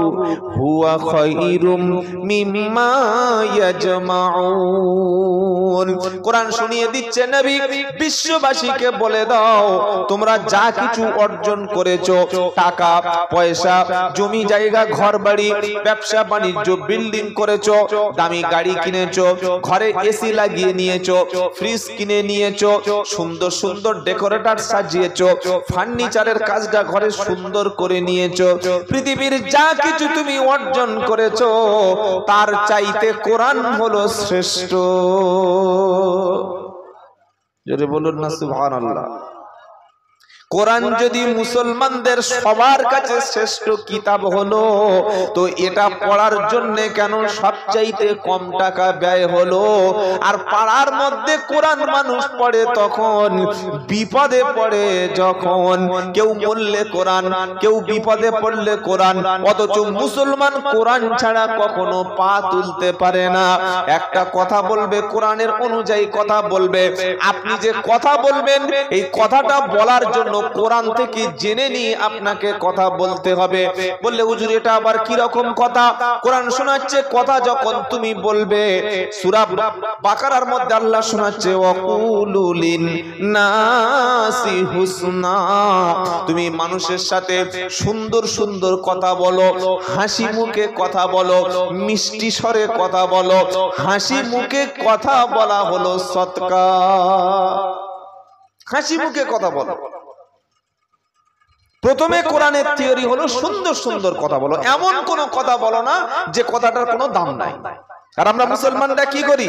হুয়া খায়রুম মিম্মা ইয়াজমাউন। কোরআন শুনিয়ে দিচ্ছে নবী, বিশ্ববাসীকে বলে দাও তোমরা যা কিছু অর্জন করেছো, টাকা পয়সা, জমি জায়গা, ঘর বাড়ি, ব্যবসা বাণিজ্য, বিল্ডিং করেছো, দামি গাড়ি কিনেছো, ঘরে এসি লাগিয়ে নিয়েছো, ফ্রিজ কিনে নিয়েছো, সুন্দর সুন্দর ডেকোরেটর সাজিয়েছো, ফার্নিচারের কাজটা ঘরে সুন্দর করে নিয়েছো, পৃথিবীর যা কিছু তুমি অর্জন করেছো তার চাইতে কোরআন হলো শ্রেষ্ঠ। জোরে বলুন না সুবহানাল্লাহ। কোরআন যদি মুসলমানদের সবার কাছে শ্রেষ্ঠ কিতাব হলো, তো এটা পড়ার জন্য কেন সবচাইতে কম টাকা ব্যয় হলো? আর পাড়ার মধ্যে কোরআন মানুষ পড়ে তখন বিপদে পড়ে, যখন কেউ মরলে কোরআন, কেউ বিপদে পড়লে কোরআন, অথচ মুসলমান কোরআন ছাড়া কখনো পা তুলতে পারে না। একটা কথা বলবে, কোরআনের অনুযায়ী কথা বলবে। আপনি যে কথা বলবেন, এই কথাটা বলার জন্য কোরআন থেকে জেনে নিয়ে আপনাকে কথা বলতে হবে। বললে হুজুর এটা আবার কি রকম কথা? কোরআন শোনাচ্ছে কথা যখন তুমি বলবে, সূরা বাকারার মধ্যে আল্লাহ শোনাচ্ছে ওয়াকুলু লিন-নাসি হুসনা, তুমি মানুষের সাথে সুন্দর সুন্দর কথা বলো, হাসি মুখে কথা বলো, মিষ্টি স্বরে কথা বলো। হাসি মুখে কথা বলা হলো সদকা। হাসি মুখে কথা বলো। প্রথমে কোরআনের থিওরি হলো সুন্দর সুন্দর কথা বলো, এমন কোন কথা বলো না যে কথাটার কোনো দাম নাই। আর আমরা মুসলমানরা কি করি?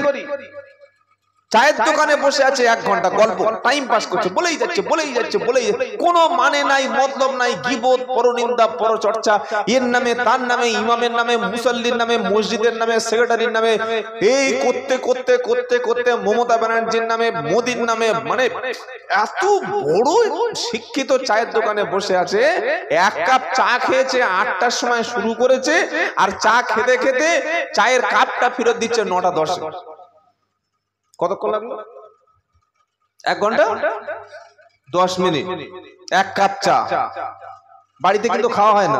চায়ের দোকানে বসে আছে 1 ঘন্টা গল্প, টাইম পাস করছে, বলেই যাচ্ছে বলেই যাচ্ছে বলেই যাচ্ছে, কোনো মানে নাই, মতলব নাই, গীবত, পরনিন্দা, পরচর্চা, এর নামে তার নামে, ইমামের নামে, মুসল্লির নামে, মসজিদের নামে, সেক্রেটারির নামে, এই করতে করতে করতে করতে মমতা ব্যানার্জির নামে, মোদির নামে, মানে এত বড় শিক্ষিত চায়ের দোকানে বসে আছে। 1 কাপ চা খেয়েছে, 8টার সময় শুরু করেছে, আর চা খেতে খেতে চায়ের কাপটা ফেরত দিচ্ছে 9টা 10-এ। কতক্ষণ লাগলো? 1 ঘন্টা 10 মিনিট। 1 কাপ চা। বাড়িতে কিন্তু খাওয়া হয় না,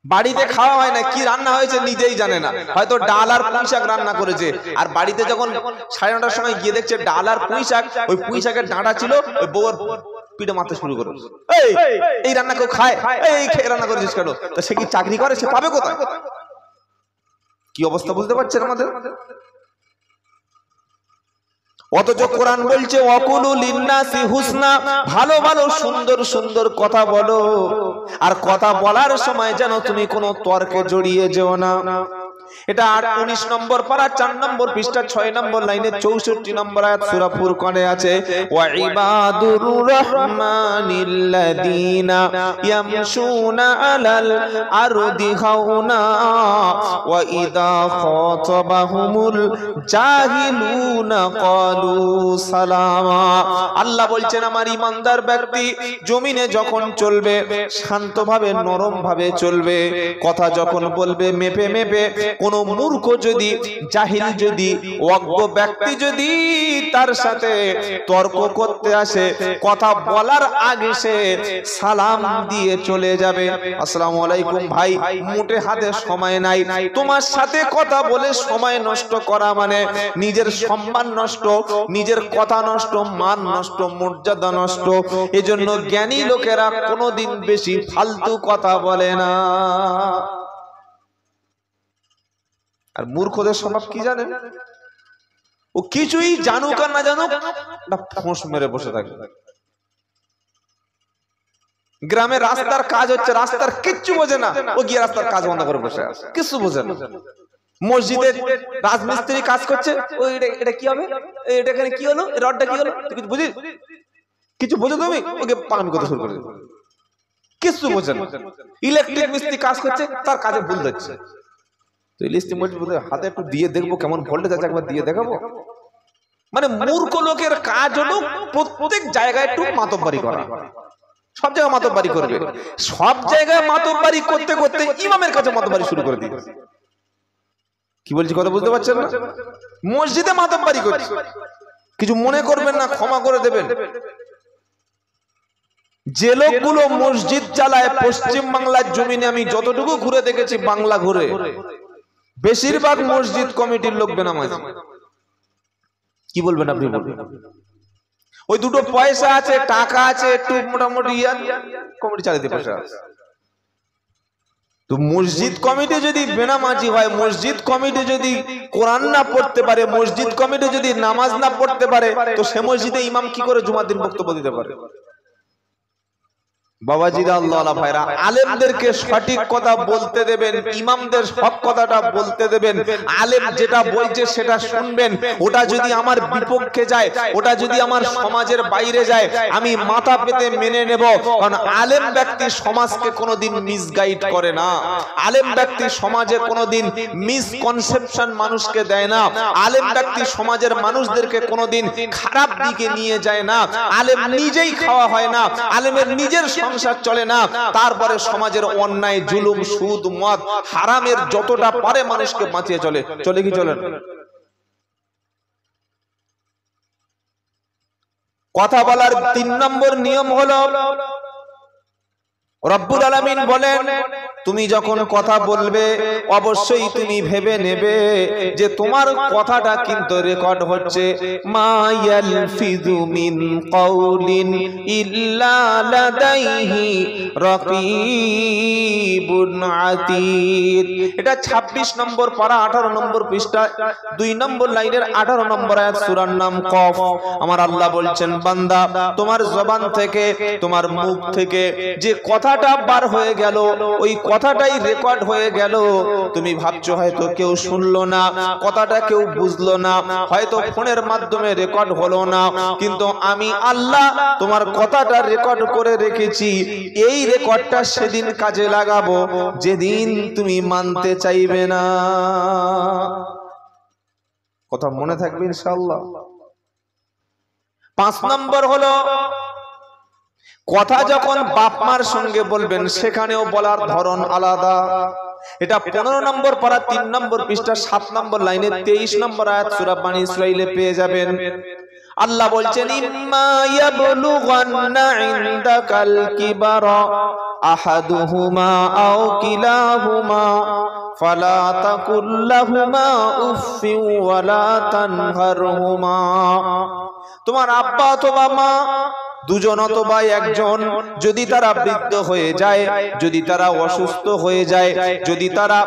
বাড়িতে খাওয়া হয় না। কি রান্না হয়েছে নিজেই জানে না, হয়তো ডাল আর পুঁই শাক রান্না করেছে। আর বাড়িতে যখন 9:30টার সময় গিয়ে দেখছে ডাল আর পুঁই শাক, ওই পুঁই শাকের ডাঁটা ছিল, ওই বউর পিঠে মারতে শুরু করে, এই রান্না কেউ খায়? এই খেয়ে রান্না করেছিস কেন? তো সে কি চাকরি করে? সে পাবে কোথায়? কি অবস্থা বুঝতে পারছেন আমাদের? অথচ কোরআন বলছে ওয়াকুলু লিন-নাসি হুসনা, ভালো ভালো সুন্দর সুন্দর কথা বলো। আর কথা বলার সময় যেন তুমি কোনো তর্কে জড়িয়ে যেও না। এটা 19 নম্বর পারা 4 নম্বর পৃষ্ঠা 6 নম্বর লাইনে 64 নম্বর আয়াত সূরা ফুরকানে আছে, ওয়া ইবাদুর রাহমানিল্লাযীনা ইয়ামশুনা আলাল আরদি হাওনা ওয়া ইযা খাতাবাহুমুল জাহিলুনা ক্বালু সালামা। আল্লাহ বলছেন আমার ঈমানদার ব্যক্তি জমিনে যখন চলবে শান্তভাবে, নরম ভাবে চলবে। কথা যখন বলবে মেপে মেপে। কোন মূর্খ যদি, জাহিল যদি, অজ্ঞ ব্যক্তি যদি তার সাথে তর্ক করতে আসে, কথা বলার আগে সে সালাম দিয়ে চলে যাবে, আসসালামু আলাইকুম ভাই, মুঠে হাতে সময় নাই। তোমার সাথে কথা বলে সময় নষ্ট করা মানে নিজের সম্মান নষ্ট, নিজের কথা নষ্ট, মান নষ্ট, মর্যাদা নষ্ট। এজন্য জ্ঞানী লোকেরা কোনোদিন বেশি ফালতু কথা বলে না। আর মূর্খদের স্বভাব কি জানেন? ও কিছুই জানুক আর না জানুক না ফোঁস মেরে বসে থাকে। গ্রামে রাস্তার কাজ হচ্ছে, রাস্তার কিচ্ছু বোঝে না, ও গিয়ে রাস্তার কাজ বন্ধ করে বসে আছে, কিছু বোঝে না। মসজিদে রাজমিস্ত্রি কাজ করছে, ওই এটা কি হবে, এটা এখানে কি হলো, রডটা কি হলো, কিছু বুঝি, কিছু বোঝো তুমি, ওকে পাগলামি করতে শুরু করে, কিছু বোঝে না। ইলেকট্রিক মিস্ত্রি কাজ করছে, তার কাজে ভুল হচ্ছে, তো ইলেকট্রিক মিস্ত্রি হাতে একটু দিয়ে দেখবো কেমন ভোল্টেজ আছে, একবার দিয়ে দেখাবো। মানে মূর্খ লোকের কাজ হলো প্রত্যেক জায়গায় একটু মাতব্বরি করা, সব জায়গায় মাতব্বরি করবে, সব জায়গায় মাতব্বরি করতে করতে ইমামের কাছে মাতব্বরি শুরু করে দিবে। কি বলছি কথা বুঝতে পারছেন না? মসজিদে মাতব্বরি করছে, কিছু মনে করবেন না, ক্ষমা করে দেবেন। যে লোকগুলো মসজিদ চালায় পশ্চিম বাংলার জমিনে, আমি যতটুকু ঘুরে দেখেছি বাংলা ঘুরে, বেশিরভাগ মসজিদ কমিটির লোক বেনামাজি। কি বলবেন আপনি? বলবেন ওই দুটো পয়সা আছে, টাকা আছে, একটু মোটামুটি কমিটি চালাতে পয়সা আছে। তো মসজিদ কমিটি যদি বেনামাজি হয়, মসজিদ কমিটি যদি কোরআন না পড়তে পারে, মসজিদ কমিটি যদি নামাজ না পড়তে পারে, তো সে মসজিদে ইমাম কি করে জুমার দিন বক্তব্য দিতে পারে? বাবাজিরা, আল্লাহ ভাইরা, আলেমদেরকে সঠিক কথা বলতে দেবেন, ইমামদের সব কথাটা বলতে দেবেন। আলেম যেটা বলছে সেটা শুনবেন। ওটা যদি আমার বিপক্ষে যায়, ওটা যদি আমার সমাজের বাইরে যায়, আমি মাথা পেতে মেনে নেব। কারণ আলেম ব্যক্তি সমাজকে কোনোদিন মিসগাইড করে না, আলেম ব্যক্তি সমাজে কোনোদিন মিসকনসেপশন মানুষকে দেয় না, আলেম ব্যক্তি সমাজের মানুষদেরকে কোনোদিন খারাপ দিকে নিয়ে যায় না, আলেম নিজেই খাওয়া হয় না, আলেমের নিজের সংসার চলে না, তারপরে সমাজের অন্যায়, জুলুম, সুদ, মদ, হারামের যতটা পারে মানুষকে বাঁচিয়ে চলে। চলে কি চলে? কথা বলার ৩ নম্বর নিয়ম হলো, রব্বুল আলামিন বলেন, তুমি যখন কথা বলবে অবশ্যই তুমি ভেবে নেবে যে তোমার কথাটা কিন্তু রেকর্ড হচ্ছে। মা ইয়ালফিযু মিন কাউলিন ইল্লা লাদাইহি রাকীবুন আতীদ। এটা ২৬ নম্বর পারা, ১৮ নম্বর পৃষ্ঠা, ২ নম্বর লাইনের ১৮ নম্বর আয়াত, সূরার নাম কফ। আমার আল্লাহ বলছেন, বান্দা, তোমার জবান থেকে, তোমার মুখ থেকে যে কথাটা বার হয়ে গেল, ওই কথাটাই রেকর্ড হয়ে গেল। তুমি ভাবছো হয়তো কেউ শুনলো না, কথাটা কেউ বুঝলো না, হয়তো ফোনের মাধ্যমে রেকর্ড হলো না, কিন্তু আমি আল্লাহ তোমার কথাটা রেকর্ড করে রেখেছি। এই রেকর্ডটা সেদিন কাজে লাগাবো যেদিন তুমি মানতে চাইবে না। কথা মনে থাকবে ইনশাআল্লাহ। ৫ নম্বর হলো, কথা যখন বাপ মার সঙ্গে বলবেন সেখানেও বলার ধরন আলাদা। এটা ১৫ নম্বর পারা, ৩ নম্বর পৃষ্ঠা, ৭ নম্বর লাইনে ২৩ নম্বর আয়াত সূরা বানী ইসরাঈলে পেয়ে যাবেন। আল্লাহ বলছেন, ইম্মা ইয়াবলুগান্না ইনদাকাল কিবারা আহাদুহুমা আও কিলাহুমা ফালা তাকুল লাহুমা উফফিন ওয়ালা তানহারহুমা। তোমার আব্বা অথবা মা, দুজন অথবা একজন, যদি তারা বৃদ্ধ হয়ে যায়, যদি তারা অসুস্থ হয়ে যায়, যদি তারা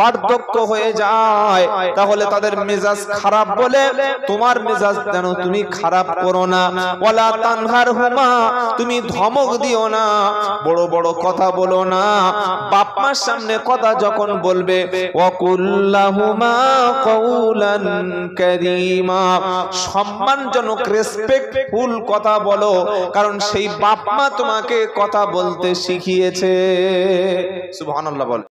বার্ধক্য হয়ে যায়, তাহলে তাদের মেজাজ খারাপ বলে তোমার মেজাজ যেন তুমি খারাপ করো না। ওয়ালা তানহারহুমা, তুমি ধমক দিও না, বড় বড় কথা বলো না। বাপ মার সামনে কথা যখন বলবে, ওয়াকুল্লাহুমা কাউলান কারীমা, সম্মানজনক, রেসপেক্টফুল কথা বলো, কারণ সেই বাপ মা তোমাকে কথা বলতে শিখিয়েছে। সুবহানাল্লাহ বল।